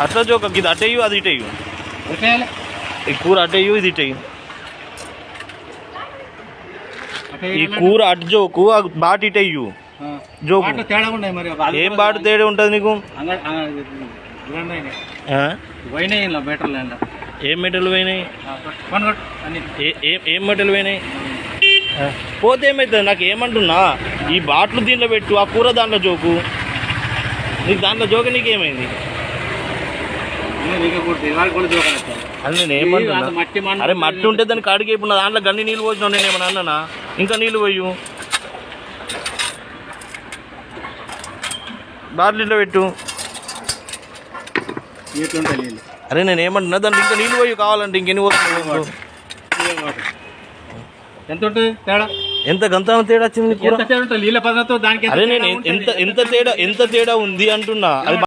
అట్లా జోక ఇది అటయ్యు అది ఇటయ్యు, ఈ కూర అటయ్యు ఇది ఇటయ్యు. ఈ కూర అటు జోకు బాటి ఇటయ్యు జోకు. ఏం బాటు తేడా ఉంటుంది నీకు? ఏం మెటల్ పోయినాయి? ఏం మెటల్ పోయినాయి? పోతే ఏమవుతుంది? నాకు ఏమంటున్నా, ఈ బాట్లు దీంట్లో పెట్టు, ఆ కూర దాంట్లో జోకు. నీకు దాంట్లో జోక నీకేమైంది? అది నేను ఏమంటున్నా, అరే మట్టి ఉంటే దానికి అడిగి ఇప్పుడు నా దాంట్లో గన్ని నీళ్ళు పోసినావు, నేను ఏమన్నా అన్నానా? ఇంకా నీళ్ళు పోయు, బాటిల్లో పెట్టు. అరే నేను ఏమంటున్నా, దాంట్లో ఇంకా నీళ్ళు పోయి కావాలంటే ఇంకెన్ని పోతున్నావు? ఎంత ఉంటుంది తేడా? ఎంత గంత తేడా వచ్చింది? అరే నేను ఎంత తేడా ఉంది అంటున్నా. అది